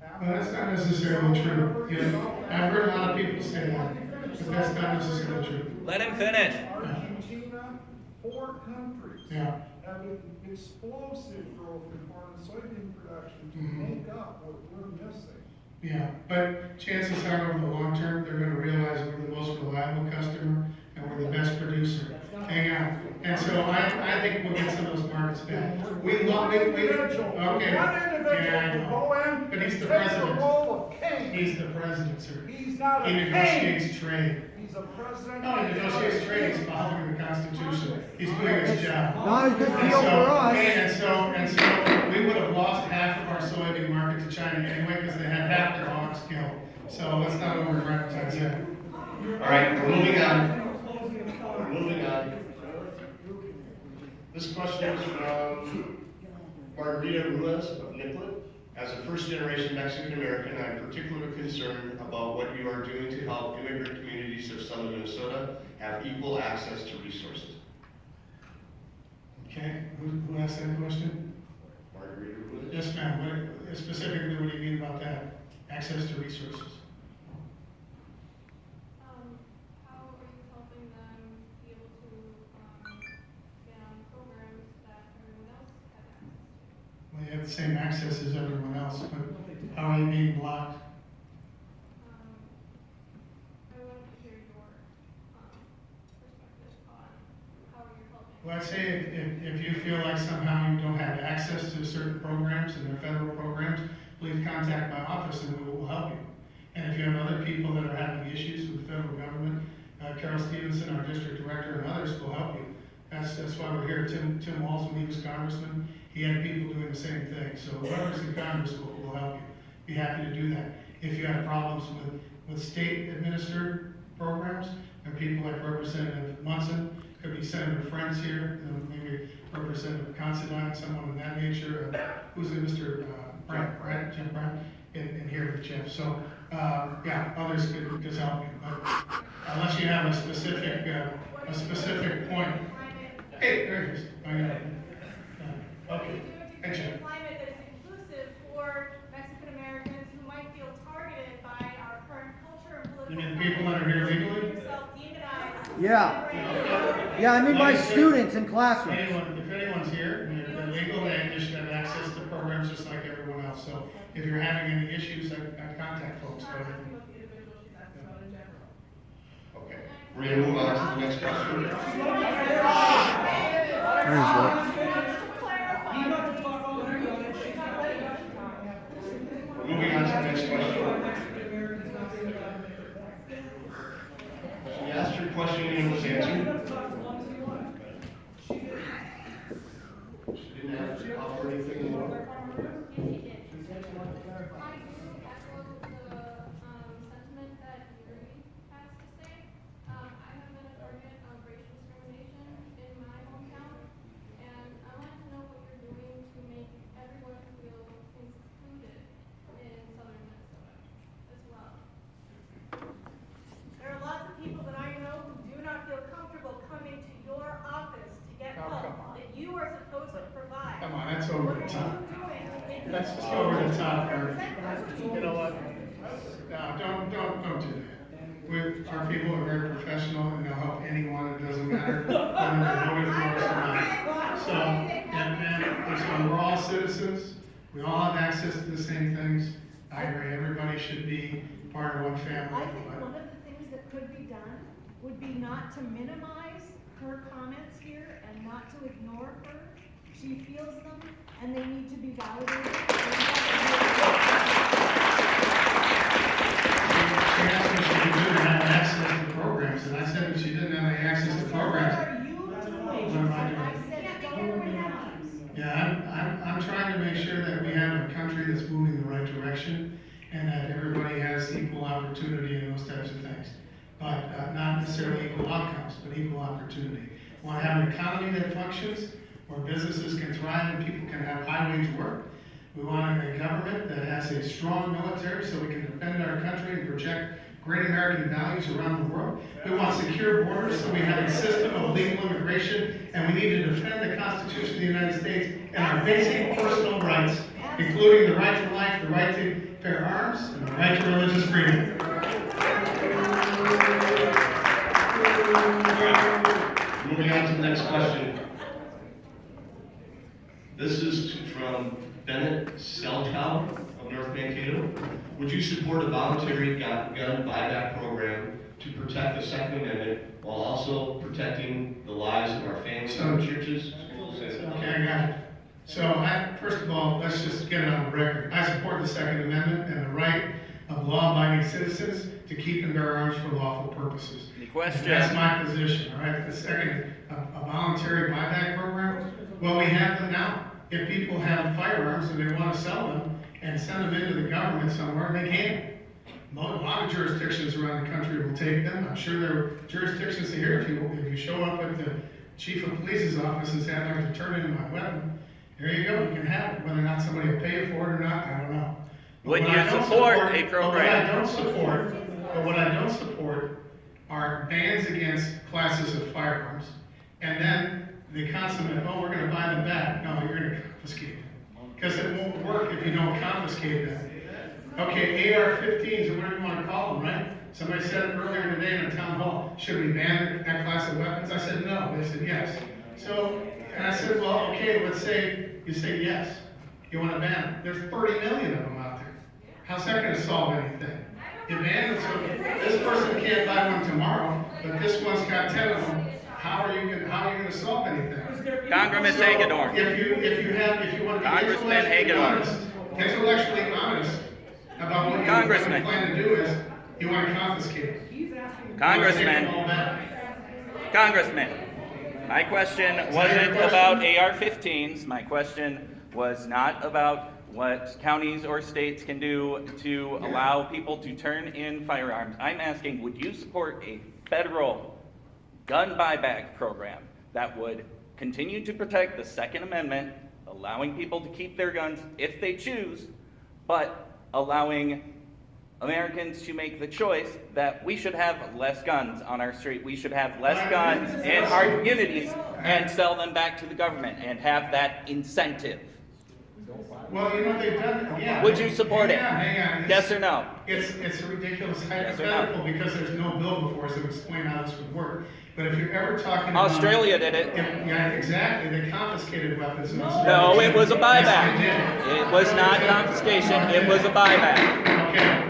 Well, that's not necessarily true. You know, I've heard a lot of people say that, but that's not necessarily true. Let him finish. Argentina, 4 countries Yeah. have explosive growth in corn and soybean production to Mhm. make up what we're missing. Yeah, but chances are over the long term, they're gonna realize we're the most reliable customer and we're the best producer. Hang on. And so I think we'll get some of those markets back. We love, One we, individual, okay. one Yeah, I individual know. will go in But he's and the take the president. role of king. He's the president, sir. He's not He a king. negotiates trade. He's a president. No, he negotiates trade, he's following the Constitution. He's doing his job. Not a good And deal so- for us. And so, we would have lost half of our soybean market to China anyway, because they had half their hogs killed. So let's not over-dramatize that. All right, we're moving on. We're moving on. This question is from Margarita Ruiz of Nicollet. As a first-generation Mexican-American, I'm particularly concerned about what you are doing to help immigrant communities of southern Minnesota have equal access to resources. Okay, who asked that question? Margarita Ruiz? Yes, ma'am. Specifically, what do you mean about that? Access to resources? How are you helping them be able to get on programs that everyone else has access to? Well, you have the same access as everyone else, but how are you being blocked? I wanted to hear your perspective on how you're helping. Well, I'd say if you feel like somehow you don't have access to certain programs and they're federal programs, please contact my office and we will help you. And if you have other people that are having issues with the federal government, Carol Stevenson, our district director, and others will help you. That's why we're here. Tim Walz, when he was congressman, he had people doing the same thing. So whoever's in Congress will help you. Be happy to do that. If you have problems with state administered programs, there are people like Representative Munson, could be Senator Friends here, maybe Representative Considine, someone of that nature. Who's it, Mr. Brandt, Jim Brandt, in here with Jeff. So, yeah, others could just help you. But unless you have a specific point. Hey, there it is. Oh, yeah. Okay. Hey, Jeff. Climate that is inclusive for Mexican Americans who might feel targeted by our current culture and political. You mean the people that are here legally? Self-demonized. Yeah. Yeah, I mean my students in classrooms. If anyone's here, and they're legal, they should have access to programs just like everyone else. So if you're having any issues, I contact folks. Go ahead. Okay, we're gonna move on to the next question. There's what. We're moving on to the next question. She asked her question and was answered. She didn't have to offer anything more. I do echo the sentiment that Yuri has to say. I have been a target of racial discrimination in my hometown, and I want to know what you're doing to make everyone feel included in southern Minnesota as well. There are lots of people that I know who do not feel comfortable coming to your office to get Oh, help come on. that you are supposed to provide. Come on, that's over the top. What are you doing to make That's people over the top, feel Eric. represented? You know what? No, don't do that. Our people are very professional and they'll help anyone. It doesn't matter whether they're voted for us or not. So, and so we're all citizens. We all have access to the same things. I agree. Everybody should be part of one family. I think one of the things that could be done would be not to minimize her comments here and not to ignore her. She feels them and they need to be validated. She asked me if she didn't have access to programs, and I said if she didn't have any access to What programs. are you doing? What am I doing? I said, don't minimize. Yeah, I'm trying to make sure that we have a country that's moving in the right direction and that everybody has equal opportunity and those types of things. But not necessarily equal outcomes, but equal opportunity. We want to have an economy that functions, where businesses can thrive and people can have high wage work. We want a government that has a strong military so we can defend our country and project great American values around the world. We want secure borders so we have a system of legal immigration, and we need to defend the Constitution of the United States and our basic personal rights, including the right to life, the right to bear arms and the right to religious freedom. Moving on to the next question. This is from Bennett Selkow of North Mankato. Would you support a voluntary gun buyback program to protect the Second Amendment while also protecting the lives of our families and churches, schools, and... Okay, I got it. So first of all, let's just get it on the record. I support the Second Amendment and the right of law-abiding citizens to keep and bear arms for lawful purposes. Any question? That's my position, all right? The second, a voluntary buyback program, well, we have them now. If people have firearms and they want to sell them and send them into the government somewhere, they can. A lot of jurisdictions around the country will take them. I'm sure there are jurisdictions here, if you show up at the chief of police's office and say, I'd like to turn in my weapon, there you go, you can have it. Whether or not somebody will pay you for it or not, I don't know. Would you support a program? But what I don't support are bans against classes of firearms, and then the consummate, oh, we're gonna buy them back. No, you're gonna confiscate them. Because it won't work if you don't confiscate them. Okay, AR-15s, or whatever you wanna call them, right? Somebody said it earlier today in a town hall, should we ban that class of weapons? I said no, they said yes. So, and I said, well, okay, let's say you say yes. You wanna ban them. There's 30 million of them out there. How's that gonna solve anything? You ban them, so this person can't buy one tomorrow, but this one's got 10 of them. How are you gonna solve anything? Congressman Hagedorn. If you want to be Congressman Hagedorn. intellectually honest about what you plan to do is, you want to confiscate it. Congressman, my question wasn't about AR-15s. My question was not about what counties or states can do to allow people to turn in firearms. I'm asking, would you support a federal gun buyback program that would continue to protect the Second Amendment, allowing people to keep their guns if they choose, but allowing Americans to make the choice that we should have less guns on our street, we should have less guns in our communities, and sell them back to the government and have that incentive? Well, you know, they've done, yeah. Would you support it? Hang on. Yes or no? It's a ridiculous Yes or no? hypothetical because there's no bill before us that would explain how this would work. But if you're ever talking about... Australia did it. Yeah, exactly. They confiscated weapons. No, it was a buyback. Yes, they did. It was not confiscation, it was a buyback. Okay.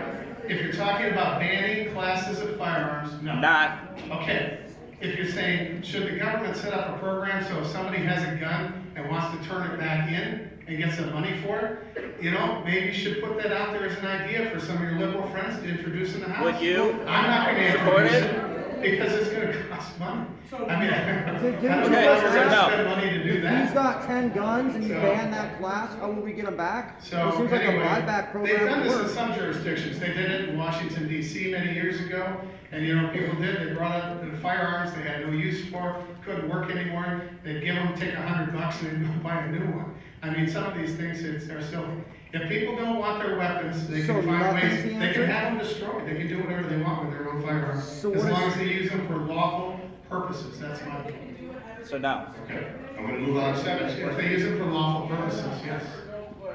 If you're talking about banning classes of firearms, no. Not. Okay. If you're saying, should the government set up a program so if somebody has a gun and wants to turn it back in and get some money for it, you know, maybe you should put that out there as an idea for some of your liberal friends to introduce in the House. Would you I'm not going to support introduce it? it because it's going to cost money. I mean, Okay, so no. spend money to do If that. he's got 10 guns and you So- ban that class, how will we get them back? So It seems like a anyway, buyback they've done program this in works. some jurisdictions. They did it in Washington DC many years ago. And you know, people did, they brought up the firearms they had no use for, couldn't work anymore. They'd give them, take $100 and they'd go buy a new one. I mean, some of these things are silly. If people don't want their weapons, they So can find nothing's ways, the they answer? can have them destroyed. They can do whatever they want with their own firearms. So As what long is- as they use them for lawful purposes, that's my opinion. So no. Okay, I'm gonna move on to the next If question. they use them for lawful purposes, yes.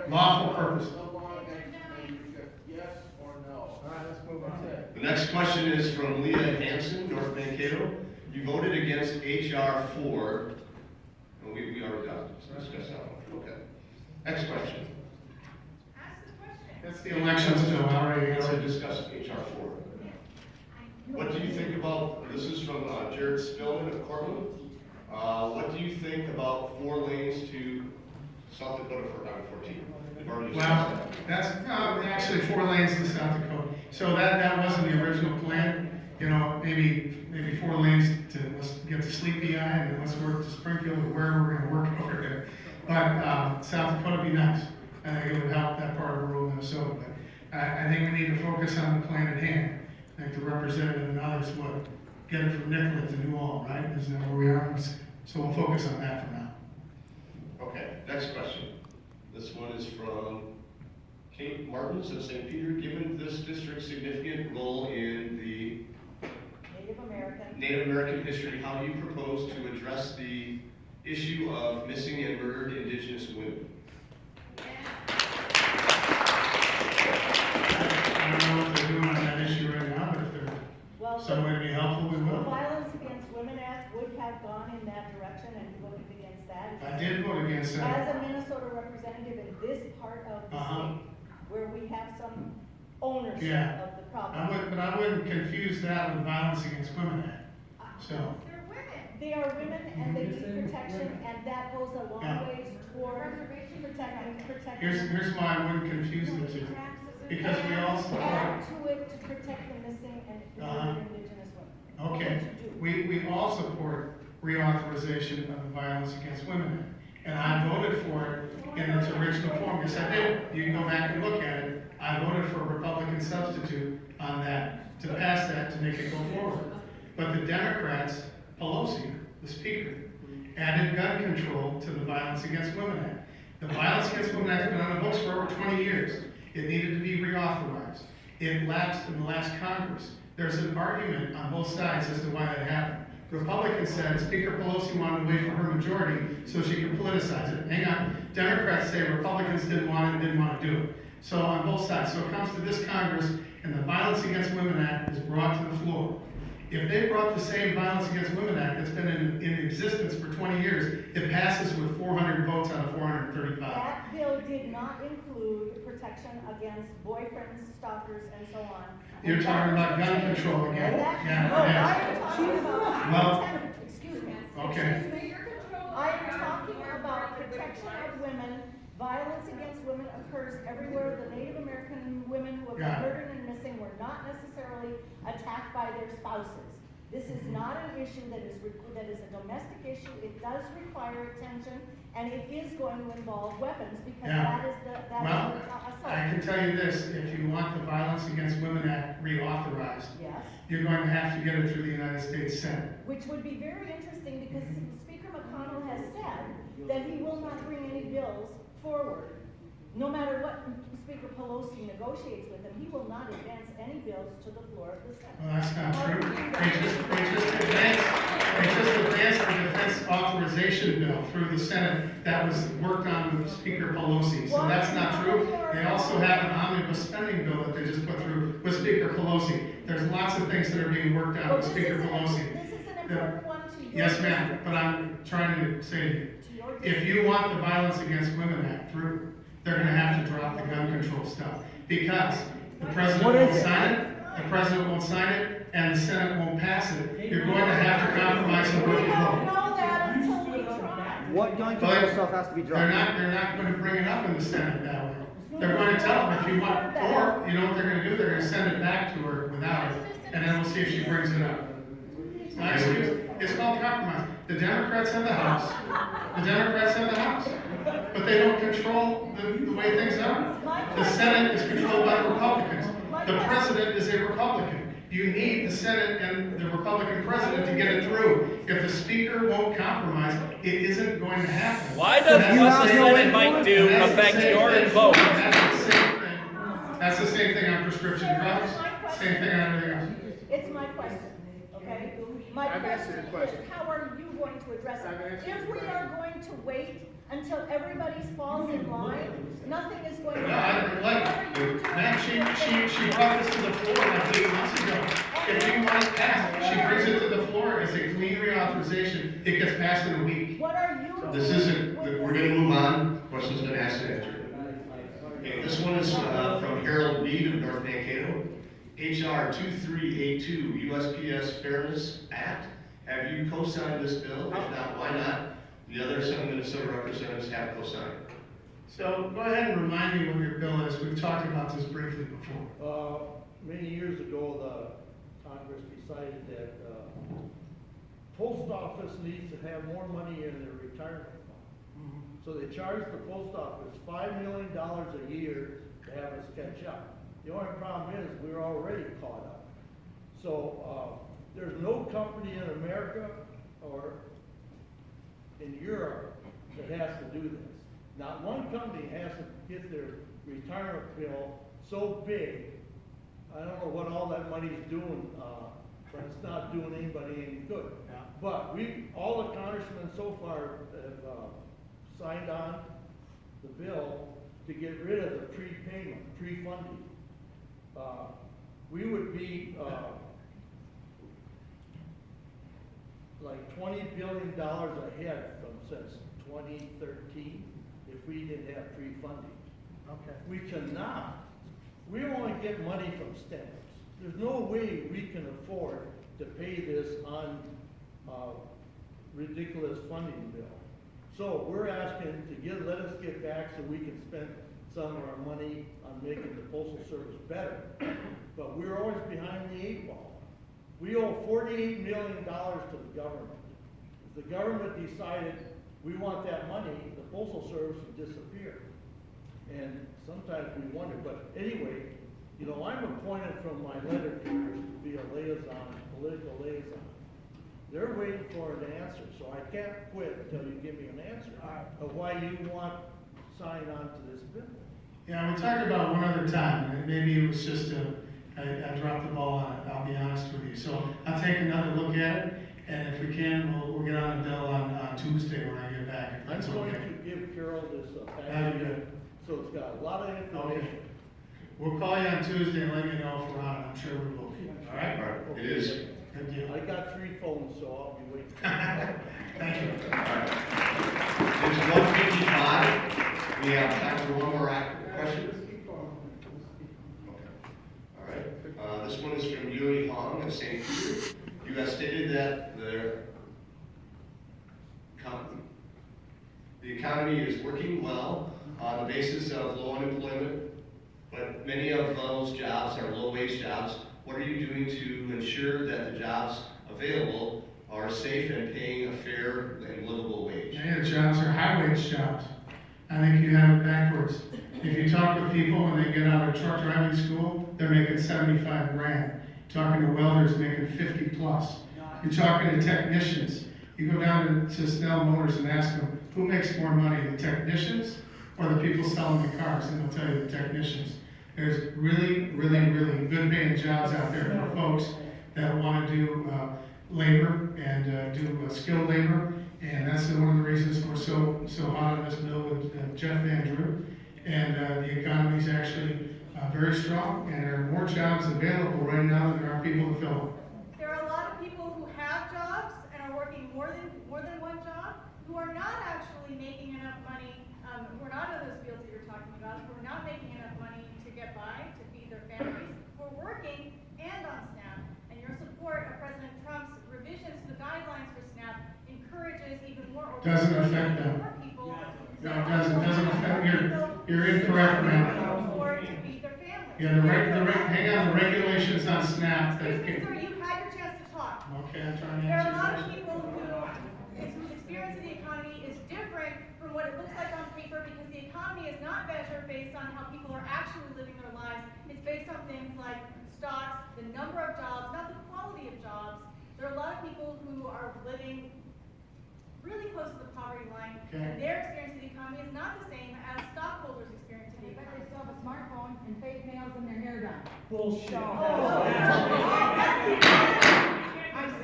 Lawful purposes. Yes or no? All right, let's move on. The next question is from Leah Hansen, North Mankato. You voted against HR 4. Oh, we already discussed that one. Okay. Next question. That's the elections bill, I already We answered. already discussed HR 4. What do you think about, this is from Jared Spillman of Cortland. What do you think about 4 lanes to South Dakota for Route 14? We've already discussed Well, that. that's, actually 4 lanes to South Dakota. So that wasn't the original plan. You know, maybe 4 lanes to, let's get to Sleepy Eye and then let's work to Springfield or wherever we're gonna work over there. But, South Dakota would be nice. I think it would help that part of rural Minnesota. But I think we need to focus on the plan at hand. I think the representative and others would get it from Nicollet to New Ulm, right? Isn't that where we are? So we'll focus on that for now. Okay, next question. This one is from Kate Martins of St. Peter. Given this district's significant role in the Native American history, how do you propose to address the issue of missing and murdered Indigenous women? that. I did vote against that. As a Minnesota representative in this part of the Uh-huh. state, where we have some ownership Yeah. of the problem. But I wouldn't confuse that with Violence Against Women Act. So, They're women. They are women and they need protection, and that goes a long Yeah. ways toward protecting. here's why I wouldn't confuse the two. Because we all support. Add to it to protect the missing and Uh-huh. indigenous women. Okay, What would you do? we all support reauthorization of the Violence Against Women Act. And I voted for it in its original form. Yes, I did. You can go back and look at it. I voted for a Republican substitute on that, to pass that, to make it go forward. But the Democrats, Pelosi, the speaker, added gun control to the Violence Against Women Act. The Violence Against Women Act has been on the books for over 20 years. It needed to be reauthorized. It lapsed in the last Congress. There's an argument on both sides as to why that happened. Republicans said Speaker Pelosi wanted to wait for her majority so she could politicize it. Hang on. Democrats say Republicans didn't want it, didn't want to do it. So on both sides. So it comes to this Congress, and the Violence Against Women Act is brought to the floor. If they brought the same Violence Against Women Act that's been in existence for 20 years, it passes with 400 votes out of 435. That bill did not include protection against boyfriends, stalkers, and so on. You're talking about gun control again. And that- Yeah, No, it I is. am talking about, Well- excuse me. Okay. Excuse me. I am talking about protection of women. Violence against women occurs everywhere. The Native American women who have been Got it. murdered and missing were not necessarily attacked by their spouses. This is not an issue that is a domestic issue. It does require attention, and it is going to involve weapons, because Yeah. that is the Well, assault. I can tell you this, if you want the Violence Against Women Act reauthorized, Yes. you're going to have to get it through the United States Senate. Which would be very interesting, because Speaker McConnell has said that he will not bring any bills forward. No matter what Speaker Pelosi negotiates with him, he will not advance any bills to the floor of the Senate. Well, that's not true. They just advanced the defense authorization bill through the Senate that was worked on with Speaker Pelosi. So that's not true. They also have an omnibus spending bill that they just put through with Speaker Pelosi. There's lots of things that are being worked on Well, with Speaker Pelosi. This is an important one to your. Yes, ma'am, district. but I'm trying to say to you, To your if district. you want the Violence Against Women Act through, they're gonna have to drop the gun control stuff. Because the president What is won't it? sign it, the president won't sign it, and the Senate won't pass it. You're going to have to compromise and We work don't with them. know that until we try. What gun control stuff has to be dropped? They're not gonna bring it up in the Senate that way. They're going to tell them if you want, or, you know what they're gonna do, they're gonna send it back to her without it, and then we'll see if she brings it up. Now, excuse me, it's called compromise. The Democrats have the House. The Democrats have the House. But they don't control the way things are. The Senate is controlled by the Republicans. The president is a Republican. You need the Senate and the Republican president to get it through. If the speaker won't compromise, it isn't going to happen. Why does And what that's the same Senate thing- might do and that's the affect same your thing- vote? That's the same thing. That's the same thing on prescription drugs, same thing on everything else. It's my question, okay? My I've answered the question question. is, how are you going to address I've it? answered If the we question. are going to wait until everybody falls in line, nothing is going to No, I, happen. like, What are you doing? ma'am, she brought this to the floor like 8 months ago. If you want it passed, she brings it to the floor as a clean reauthorization, it gets passed in a week. What are you doing? This isn't, with we're this? gonna move on, question's been asked and answered. Okay, this one is from Harold Reed of North Mankato. HR 2382, USPS Fairness Act. Have you co-signed this bill? If not, why not? The other 7 Minnesota representatives have co-signed. So go ahead and remind me what your bill is, we've talked about this briefly before. Many years ago, the Congress decided that, post office needs to have more money in their retirement fund. So they charged the post office $5 million a year to have us catch up. The only problem is, we're already caught up. So, there's no company in America or in Europe that has to do this. Not one company has to get their retirement bill so big. I don't know what all that money's doing, but it's not doing anybody any good. But all the congressmen so far have, signed on the bill to get rid of the prepayment, pre-funding. We would be, like $20 billion ahead since 2013 if we didn't have free funding. Okay. We cannot. We only get money from stamps. There's no way we can afford to pay this on ridiculous funding bill. So we're asking to let us get back so we can spend some of our money on making the postal service better. But we're always behind the 8 ball. We owe $48 million to the government. If the government decided we want that money, the postal service would disappear. And sometimes we wonder, but anyway, you know, I'm appointed from my letter carriers to be a liaison, political liaison. They're waiting for an answer, so I can't quit until you give me an answer of why you want to sign on to this bill. Yeah, we talked about one other time, and maybe it was just I dropped the ball on it, I'll be honest with you. So I'll take another look at it, and if we can, we'll get on the bill on Tuesday when I get back, if I'm that's going okay. to give Carol this That'd be package, good. so it's got a lot of information. Okay. We'll call you on Tuesday and let you know if we're on, I'm sure we will be, all right? All right, it is. Good deal. I got 3 phones, so I'll be waiting. Thank you. It's 1:55. We have time for one more question. Okay. All right. This one is from Yui Hong of St. Peter. You have stated that the economy is working well on the basis of low unemployment, but many of those jobs are low-wage jobs. What are you doing to ensure that the jobs available are safe and paying a fair and livable wage? Many of the jobs are high-wage jobs. I think you have it backwards. If you talk to people when they get out of truck driving school, they're making 75 grand. Talking to welders making 50 plus. You're talking to technicians. You go down to Snell Motors and ask them, who makes more money, the technicians or the people selling the cars? And they'll tell you the technicians. There's really, really, really good paying jobs out there for folks that want to do labor and do skilled labor. And that's one of the reasons we're so hot on this bill with Jeff Van Drew. And the economy is actually very strong, and there are more jobs available right now than there are people to fill them. There are a lot of people who have jobs and are working more than one job who are not actually making enough money, who are not in those fields that you're talking about, who are not making enough money to get by, to feed their families, who are working and on SNAP. And your support of President Trump's revisions to the guidelines for SNAP encourages even more. Doesn't affect them. More people. No, it doesn't affect, you're incorrect, ma'am. Afford to feed their families. Yeah, hang on, the regulations on SNAP that Excuse me, sir, you had your chance to talk. Okay, I'm trying to There are answer a your lot of question. people whose experience of the economy is different from what it looks like on paper, because the economy is not measured based on how people are actually living their lives. It's based on things like stocks, the number of jobs, not the quality of jobs. There are a lot of people who are living really close to the poverty line, Okay. and their experience of the economy is not the same as stockholders' experience of the But economy. they still have a smartphone and fake nails and their hair done. Bullshit. I've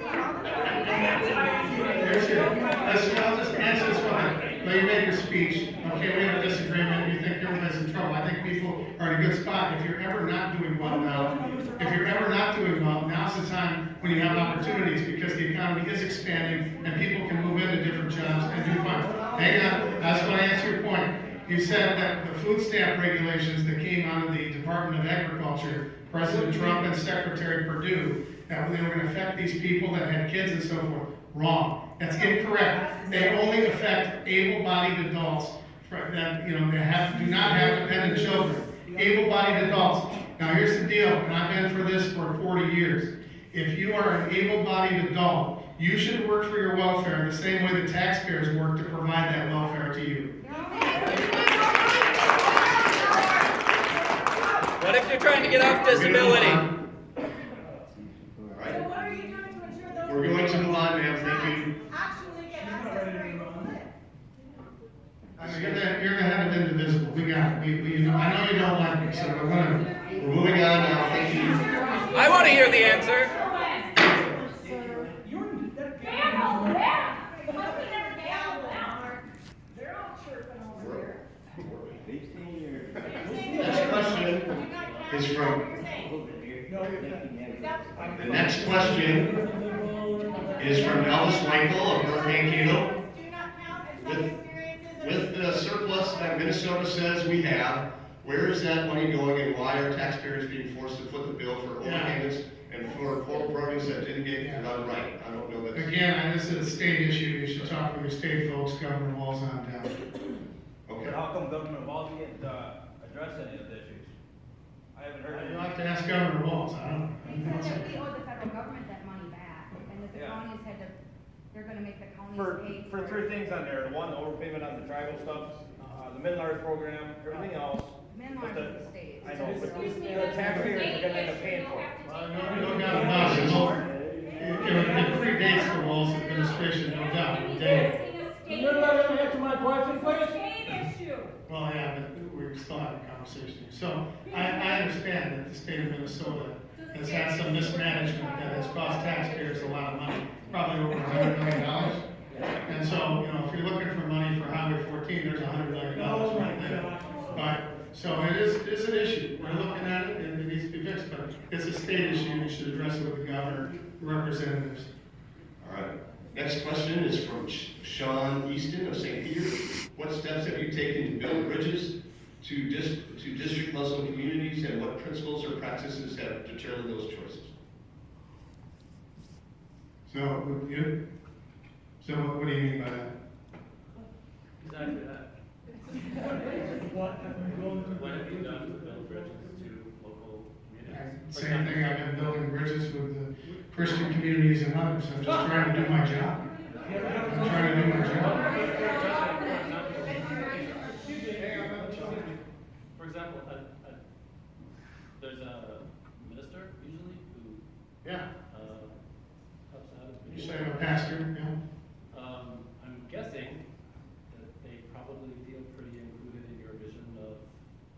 seen all the Here's your, I'll just answer this one. Let you make your speech. Okay, we have a disagreement, you think everybody's in trouble. I think people are in a good spot. If you're ever not doing well now, now's the time when you have opportunities, because the economy is expanding and people can move into different jobs and do fine. Hang on, I just want to answer your point. You said that the food stamp regulations that came out of the Department of Agriculture, President Trump and Secretary Perdue, that they were going to affect these people that had kids and so forth. Wrong. That's incorrect. They only affect able-bodied adults that do not have dependent children. Able-bodied adults. Now here's the deal, and I've been for this for 40 years. If you are an able-bodied adult, you should work for your welfare the same way the taxpayers work to provide that welfare to you. What if you're trying to get off disability? All So right. what are you doing to ensure those We're going to people move on, ma'am. Thank you. actually get access to able to live? I mean, you're the head of Indivisible. We got it. I know you don't like me, so We're moving on now. Thank you. I want to hear the answer. They're all chirping over here. Next question is from, the next question is from Elvis Michael of Mankato. Do not count, and some experience Minnesota says we have, where is that money going and why are taxpayers being forced to foot the bill for Yeah. overpayments and for programs that didn't get done right? I don't know that. Again, this is a state issue, you should talk with your state folks, Governor Walz on down. But Okay. how come Governor Walz can't address any of the issues? I haven't heard You'll any. have to ask Governor Walz, I don't He know. said that we owe the federal government that money back, and that the Yeah. counties had to, they're gonna make the counties For, pay for three things on there, the one, the overpayment on the tribal stuff, the Mid-Large program, everything else. Mid-Large but is the state. I know, but Excuse me, the that's a taxpayers state are gonna end up issue. paying You for don't it. have to Well, take no, care no of doubt it. about it, it predates the Walz administration, no doubt, Dave. You're not gonna answer my question, please? State issue. Well, yeah, but we're still having a conversation here. So I understand that the state of Minnesota has had some mismanagement that has cost taxpayers a lot of money, probably over $100 million. And so, you know, if you're looking for money for Highway 14, there's $100 million right there. But, so it's an issue. We're looking at it and it needs to be fixed, but it's a state issue. You should address it with the governor, representatives. All right. Next question is from Sean Easton of St. Peter. What steps have you taken to build bridges to district Muslim communities, and what principles or practices have determined those choices? So, what do you mean by that? Exactly that. What have you done to build bridges to local communities? For Same example, thing, I've been building bridges with the Christian communities and others. I'm just trying to do my job. I'm trying to do my job. For example, there's a minister usually who Yeah, helps out. you say I'm a pastor, yeah. I'm guessing that they probably feel pretty included in your vision of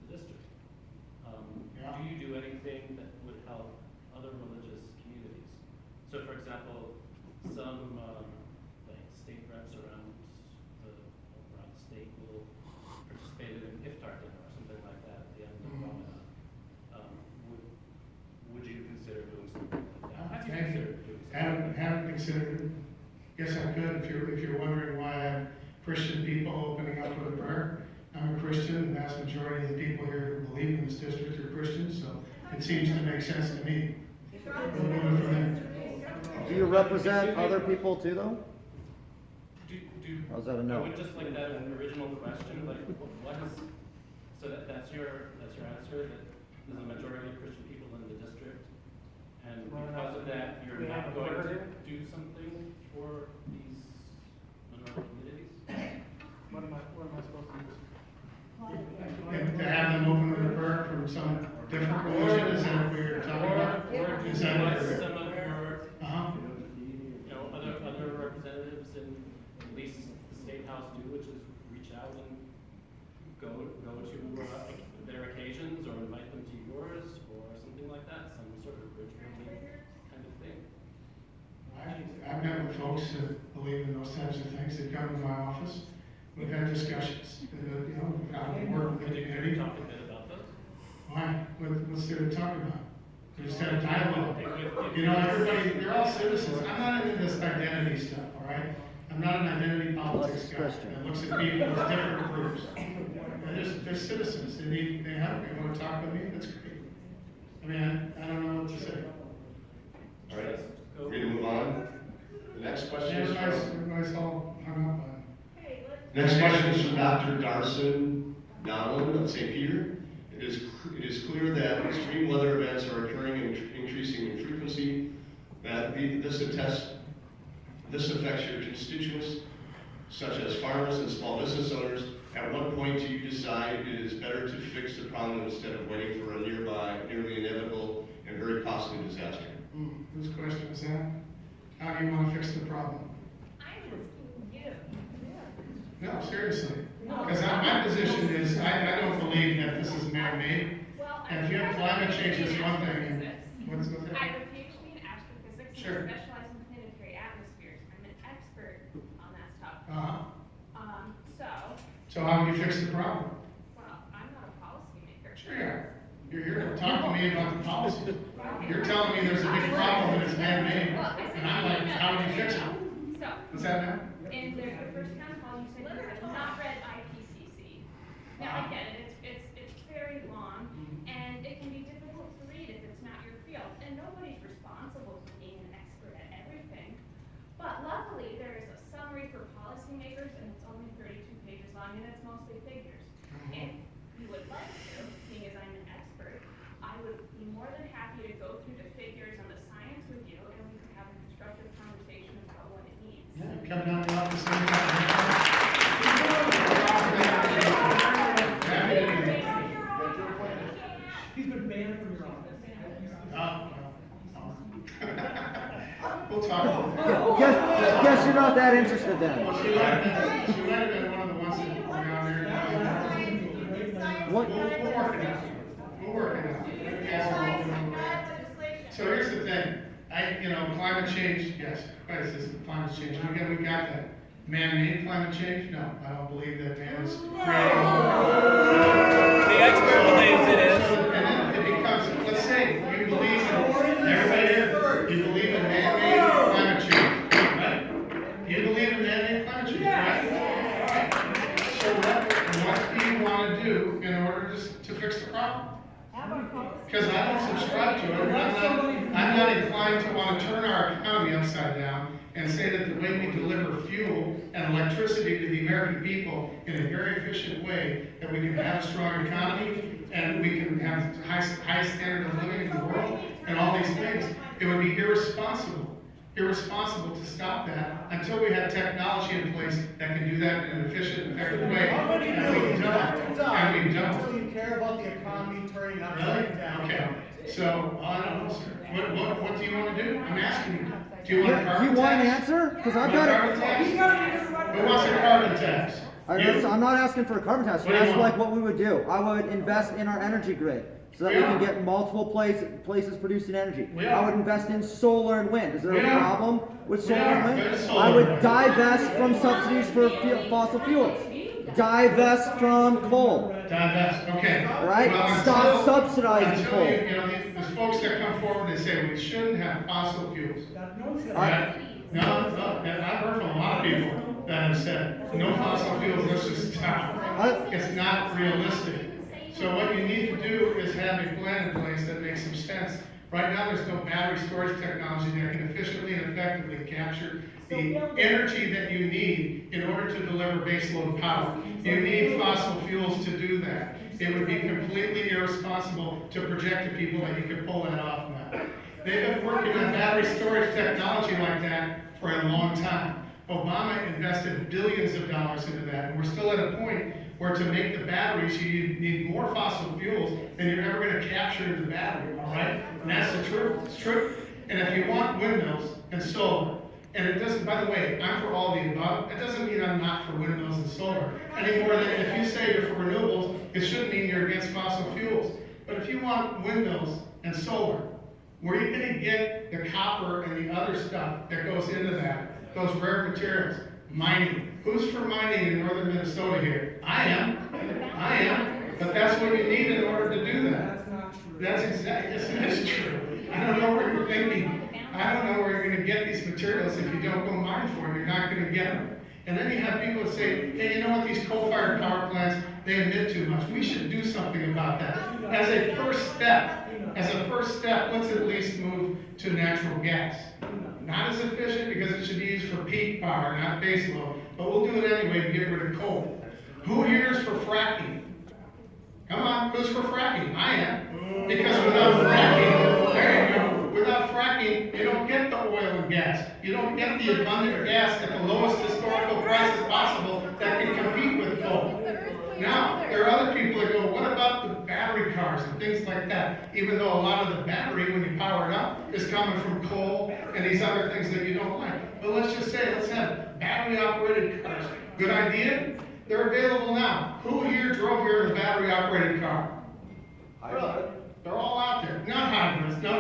the district. Yeah. Do you do anything that would help other religious communities? So for example, some like state reps around the state will participate in an iftar dinner or something like that at the end of Ramadan. Would you consider doing something like that? Have you Thank you. considered doing something? Haven't considered it. Guess I could if you're wondering why I have Christian people opening up with a prayer. I'm a Christian, the vast majority of the people here who believe in this district are Christians, so it seems to make sense to me. We'll do it from there. Do you represent other people too, though? How's that a I no? would just like that original question, like what is, so that's your answer, that there's a majority of Christian people in the district, and because of that, you're not going to do something for these minority communities? What am I supposed to do? And to have them open with a prayer from some different religion, is that what we're talking about? Or Is do that what what you're? some of your, Uh-huh. other representatives in at least the state house do, which is reach out and go to their occasions or invite them to yours or something like that, some sort of bridge building kind of thing. I've met with folks that believe in those types of things. They come to my office. We've had discussions, you know, how to work with Could the you community. talk a bit about those? Why? What's there to talk about? We just had a dialogue. With- You know, everybody, they're all citizens. I'm not into this identity stuff, all right? I'm not an identity politics guy that looks at people as different groups. They're citizens. They help. They want to talk with me. That's great. I mean, I don't know what to say. All right, we're gonna move on. The next question is Everybody's all hung up on. Next question is from Dr. Darson Donald of St. Peter. It is clear that extreme weather events are occurring and increasing in frequency, that this affects your constituents, such as farmers and small business owners. At what point do you decide it is better to fix the problem instead of waiting for a nearly inevitable and very costly disaster? Whose question is that? How do you want to fix the problem? I'm asking you. No, seriously. Because my position is, I don't believe that this is man-made. Well, And if you have climate change, it's one thing. and What's I that? have a PhD in astrophysics Sure. and I specialize in planetary atmospheres. I'm an expert on that stuff. Uh-huh. So, So how do you fix the problem? well, I'm not a policymaker. Sure you are. You're here to talk to me about the policy. You're telling me there's a big problem and it's man-made. And I'm like, how do you fix it? So, What's that now? in the first town hall, you said you had not read IPCC. Now, and it's mostly figures. If you would like to, seeing as I'm an expert, I would be more than happy to go through the figures and the science with you, and we can have a constructive conversation about what it means. Yeah, come down to the office anytime. He's been banned from your office. We'll talk. Guess you're not that interested then. Well, she might have been one of the ones that were down there. What? We'll work it out. We'll work it out. You guys are working on it. So here's the thing, climate change, yes, Christ, this is climate change, we got that. Man-made climate change? No, I don't believe that man is creating. The expert believes it is. And then it becomes, let's say, you believe in, everybody here, you believe in man-made climate change, right? You believe in man-made climate change, right? So what do you want to do in order to fix the problem? Because I don't subscribe to it, and I'm not inclined to want to turn our economy upside down and say that the way we deliver fuel and electricity to the American people in a very efficient way, that we can have a strong economy and we can have high standard of living in the world and all these things. It would be irresponsible to stop that until we have technology in place that can do that in an efficient and effective way. And we don't. Until you care about the economy turning Really? upside down. Okay. So, I don't know, sir. What do you want to do? I'm asking you. Do you want a Do carbon you want an tax? answer? Because I've Want a got carbon tax? Who wants a carbon tax? I'm not asking for a carbon tax. What do you That's want? like what we would do. I would invest in our energy grid so that we can get multiple places producing energy. We I are. would invest in solar and wind. Is there We a are. problem with solar We are. and There's wind? solar I and would wind. divest from subsidies for fossil fuels. Divest from coal. Divest, okay. Right? Well, Stop subsidizing until coal. there's folks that come forward and say we shouldn't have fossil fuels. Right. No, I've heard from a lot of people that have said, no fossil fuels, let's just stop. It's not realistic. So what you need to do is have a plan in place that makes some sense. Right now, there's no battery storage technology that can efficiently and effectively capture the energy that you need in order to deliver baseload power. You need fossil fuels to do that. It would be completely irresponsible to project to people that you could pull that off now. They've been working on battery storage technology like that for a long time. Obama invested billions of dollars into that, and we're still at a point where to make the batteries, you need more fossil fuels than you're ever going to capture in the battery, all right? And that's the truth, it's true. And if you want windmills and solar, and it doesn't, by the way, I'm for all the above, it doesn't mean I'm not for windmills and solar, any more than if you say you're for renewables, it shouldn't mean you're against fossil fuels. But if you want windmills and solar, where are you going to get the copper and the other stuff that goes into that, those rare materials? Mining. Who's for mining in northern Minnesota here? I am. But that's what you need in order to do that. That's not true. That's exactly, yes, it is true. I don't know where you're thinking. I don't know where you're going to get these materials if you don't go mine for them. You're not going to get them. And then you have people that say, hey, you know what, these coal-fired power plants, they emit too much. We should do something about that. As a first step, let's at least move to natural gas. Not as efficient because it should be used for peak power, not base load. But we'll do it anyway to get rid of coal. Who here is for fracking? Come on, who's for fracking? I am. Because without fracking, there you go. Without fracking, you don't get the oil and gas. You don't get the abundant gas at the lowest historical prices possible that can compete with coal. Now, there are other people that go, what about the battery cars and things like that? Even though a lot of the battery, when you power it up, is coming from coal and these other things that you don't like. But let's just say, let's have battery-operated cars. Good idea? They're available now. Who here drove here in a battery-operated car? They're all out there. Not hybrids. No.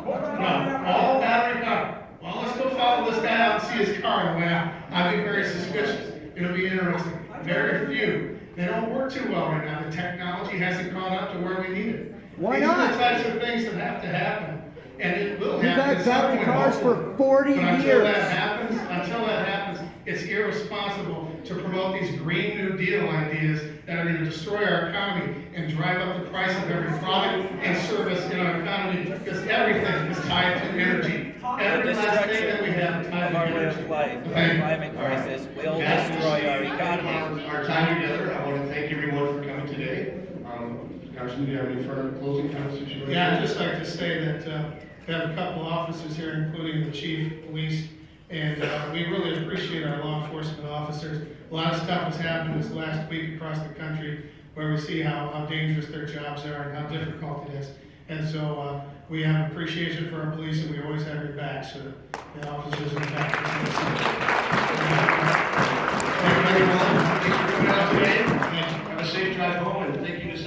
All battery power. Well, let's go follow this guy out and see his car on the way out. I'd be very suspicious. It'll be interesting. Very few. They don't work too well right now. The technology hasn't gone up to where we need it. Why These are not? the types of things that have to happen. And it will We've happen. had at some battery point, cars for hopefully. 40 But until years. that happens, it's irresponsible to promote these Green New Deal ideas that are going to destroy our economy and drive up the price of every product and service in our economy because everything is tied to energy. talking. The Every last thing that we have, destruction of our way of life, the Okay. climate crisis will That's destroy our just economy. Our time together, I want to thank everyone for coming today. Congressman, do you have any further closing comments that you? Yeah, I'd just like to say that we have a couple of officers here, including the chief of police, and we really appreciate our law enforcement officers. A lot of stuff has happened this last week across the country where we see how dangerous their jobs are and how difficult it is. And so we have appreciation for our police, and we always have your back, so the officers in the back. Thank you, everyone. Thanks for coming out today. Have a safe drive home, and thank you to